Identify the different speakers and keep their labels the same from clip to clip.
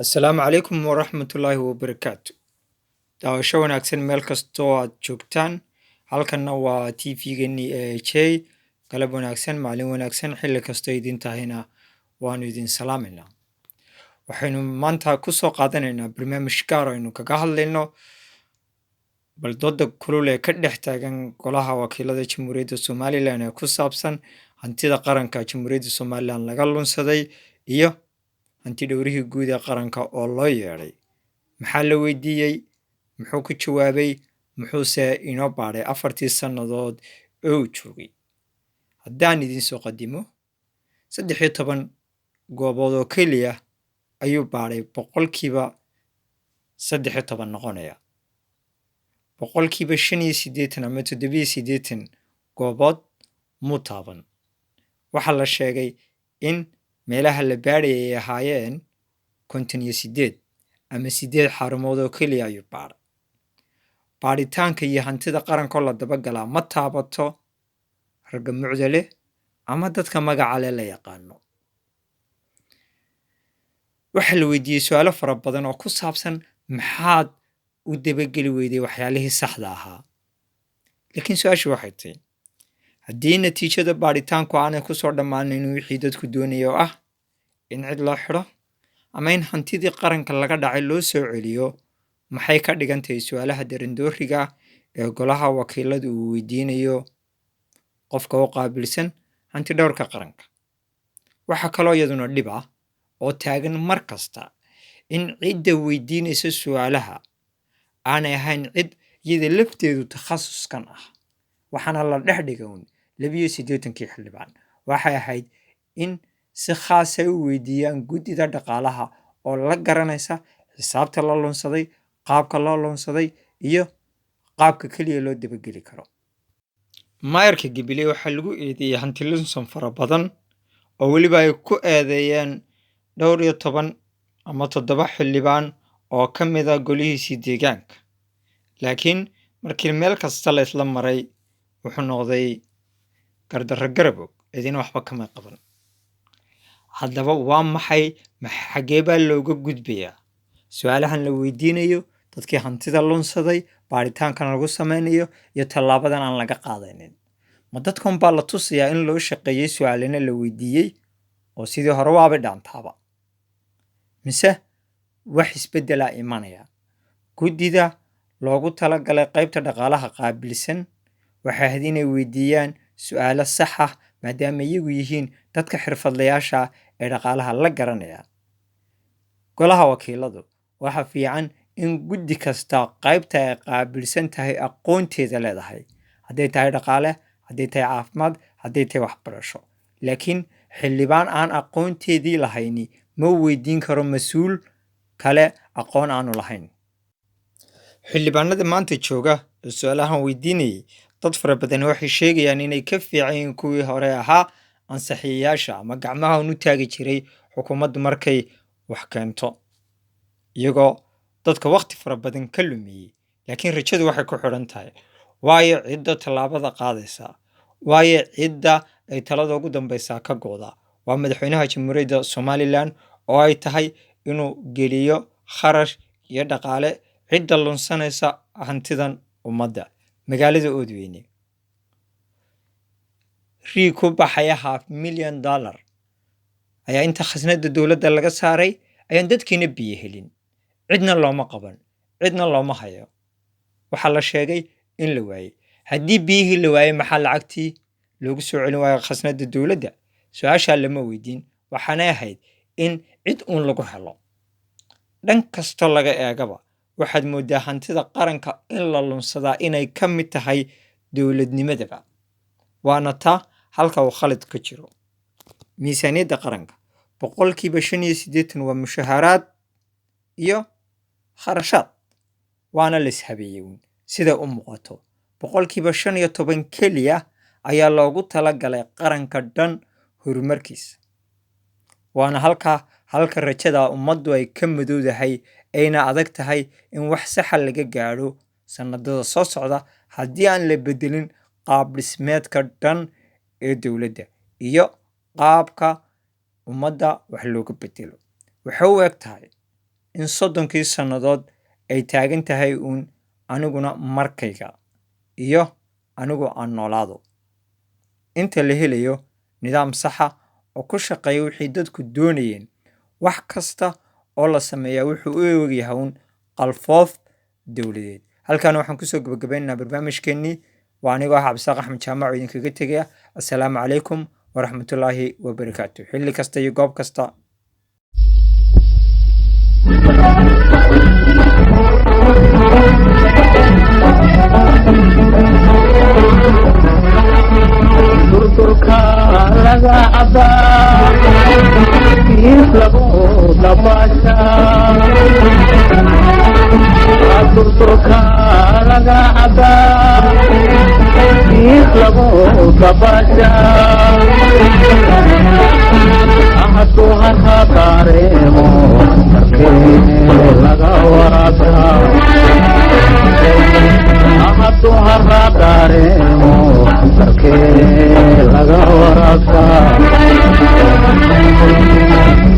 Speaker 1: Asalaamu calaykum waraxmatullaahi wabarakaatu. Daawasho wanaagsan meel kastoo aad joogtaan. Halkanna waa TV-geenii AHA. Galab wanaagsan, maalin wanaagsan, xilli kastoo idin tahayna waanu idin salaamaynaa. Waxaynu maanta ku soo qaadanaynaa barnaamij gaar ah aynu kaga hadlayno bal dooda kulul ee ka dhex taagan golaha wakiilada Jamhuuriyadda Somalilan ee ku saabsan hantida qaranka Jamhuuriyadda Somalilan laga lunsaday iyo hanti dhowrihii guud ee qaranka oo loo yeedhay. Maxaa la weydiiyey? Muxuu ku jawaabay? Muxuuse inoo baadhay 4 sannadood oo uu joogay? Haddaan idin soo qadimo, 13 goobood oo keliya ayuu baadhay boqolkiiba 13 noqonaya. Boqolkiiba 85 ama 87 goobood muu taaban. Waxaa la sheegay in meelaha la baadhayay ay ahaayeen 58 ama 8 xarumood oo keliya ayuu baadhay. Baadhitaanka iyo hantida qarankoo la dabagalaa ma taabato ragga mucda leh ama dadka magaca leh la yaqaano. Waxaa la weydiiyey su'aalo fara badan oo ku saabsan maxaad u dabageli weyday waxyaalihii saxda ahaa. Laakiin su'aashu waxay tahay, haddii natiijada baadhitaanku aanay ku soo dhammaanin wixii dadku doonaya oo ah in cid loo xidho ama in hantidii qaranka laga dhacay loo soo celiyo, maxay ka dhigan tahay su'aalaha darandooriga ee golaha wakiiladu uu weydiinayo qofka u qaabilsan hanti dhowrka qaranka? Waxaa kaloo iyaduna dhib ah oo taagan mar kasta in cidda weydiinaysa su'aalaha aanay ahayn cid iyada lafteedu takhasuskan ah. Waxaana la dhex dhigay 82 xildhibaan. Waxay ahayd in si khaas ah u weydiiyaan guddida dhaqaalaha oo la garanaysa xisaabta la lunsaday, qaabka loo lunsaday iyo qaabka keliya loo dabageli karo. Maayarka Jubilee waxaa lagu eedeeyey hanti lunsan fara badan oo weliba ay ku eedeeyeen 12 ama 7 xildhibaan oo ka mid ah golihiisii deegaanka. Laakiin markii meel kasta la isla maray wuxuu noqday gardarro garabog, cidina waxba kama qaban. Haddaba waa maxay? Xagee baa looga gudbayaa su'aalahan la weydiinayo dadkii hantida lunsaday, baadhitaankan lagu sameynayo iyo tallaabadan aan laga qaadanin? Ma dadkan baa la tusayaa in loo shaqeeyey su'aalana la weydiiyey oo sidii hore waaba dhaantaaba? Mise wax isbeddelaa imanaya? Guddida loogu talagalay qaybta dhaqaalaha qaabilsan waxay ahayd inay weydiiyaan su'aalo sax ah maadaama iyagu yihiin dadka xirfadlayaasha ah ee dhaqaalaha la garanaya. Golaha wakiiladu waxa fiican in guddi kasta qaybta ay qaabilsan tahay aqoonteeda leedahay. Hadday tahay dhaqaale, hadday tahay caafimaad, hadday tahay waxbarasho. Laakiin xildhibaan aan aqoonteedii lahayni ma weydiin karo mas'uul kale aqoon aanu lahayn. Xildhibaanada maanta jooga ee su'aalahan weydiinayay dad fara badan waxay sheegayaan inay ka fiican yihiin kuwii hore ahaa ansixiyayaasha ama gacmaha u taagi jiray xukuumaddu markay wax keento, iyagoo dadka waqti fara badan ka lumiyey. Laakiin rajadu waxay ku xidhan tahay waayo cidda tallaabada qaadaysa, waayo cidda ay talada ugu dambaysaa ka go'da. Waa madaxweynaha Jamhuuriyadda Somalilan oo ay tahay inuu geliyo kharash iyo dhaqaale cidda lunsanaysa hantidan ummadda. Magaalada Oodweyne rii ku baxaya $500,000 ayaa inta khasnada dowladda laga saaray ayaan dadkiina biyo helin. Cidna looma qaban, cidna looma hayo. Waxaa la sheegay in la waayey. Haddii biyihii la waayey, maxaa lacagtii loogu soo celin waayo khasnada dowladda? Su'aashaa lama weydiin. Waxaanay ahayd in cid uun lagu helo. Dhan kastoo laga eegaba waxaad mooddaa hantida qaranka in la lunsadaa inay ka mid tahay dowladnimadaba. Waana taa halka uu khalad ka jiro. Miisaaniyadda qaranka boqolkiiba 85 waa mushaaraad iyo kharashaad. Waana la ishabeeyey sida u muuqato. Boqolkiiba 15 keliya ayaa loogu talagalay qaranka dhan horumarkiisa. Waana halka rajada ummaddu ay ka madowdahay ayna adag tahay in wax saxa laga gaadho sanadada soo socda haddii aan la bedelin qaab dhismeedka dhan ee dowladda iyo qaabka ummadda wax looga bedelo. Waxay u eg tahay in 30 sannadood ay taagan tahay uun aniguna markayga iyo anigu aan noolaado. Inta la helayo nidaam saxa oo ku shaqeeya wixii dadku doonayeen, wax kasta oo la sameeyaa wuxuu u eegyahay uun qalfoof dowladeed. halkan waxaan kusoo gabagabaynaynaa barnaamijkeennii. waa anigoo ah Cabdisaaq Axmed Jaamac oo idinkaga tegaya. assalaamu calaykum waraxmatullaahi wabarakaatu. xilli kasta iyo goob kasta.
Speaker 2: durka laga cabaa kiis lagu dabaasha durka laga cabaa kiis lagu dabaasha ahaduu harka dareemo markee laga waraabta ahaduu harka dareemo markee laga waraabta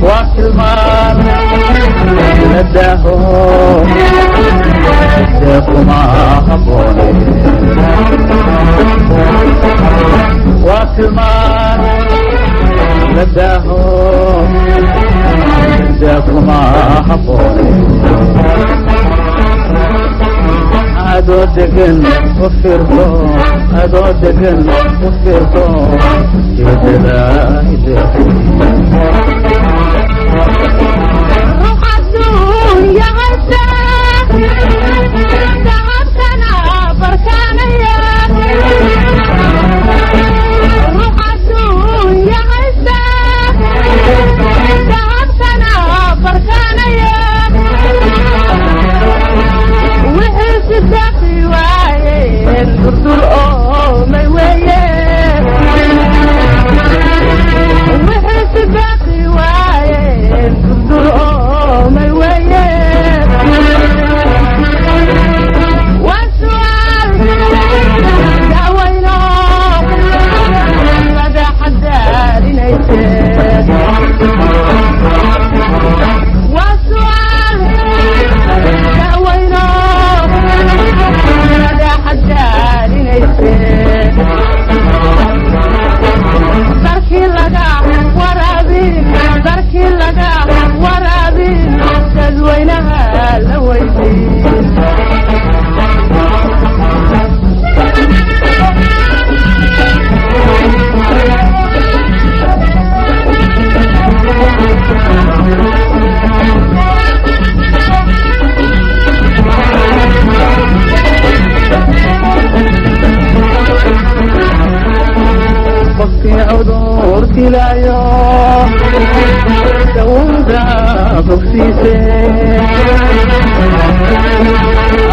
Speaker 2: waa tilmaan la daaho se kuma habboone waa tilmaan la daaho se kuma habboone adoo degan u fiirso adoo degan u fiirso jeedada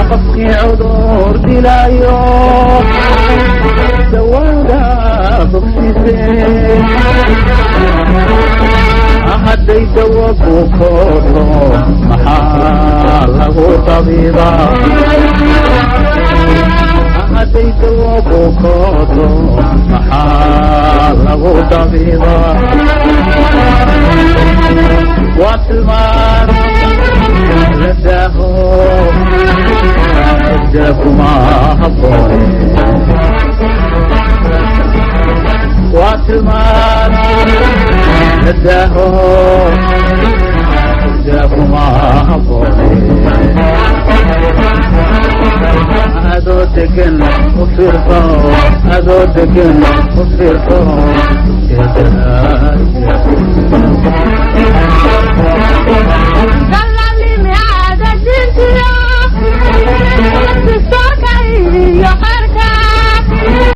Speaker 2: أخذك عذور دلايو سوادا بخسيسين أحدي دوابو كوتو محاله طبيبا أحدي دوابو كوتو محاله طبيبا واتلمان لداهو اداكما هبوني واتلمان لداهو اداكما هبوني أدو دقن وفرقو أدو دقن وفرقو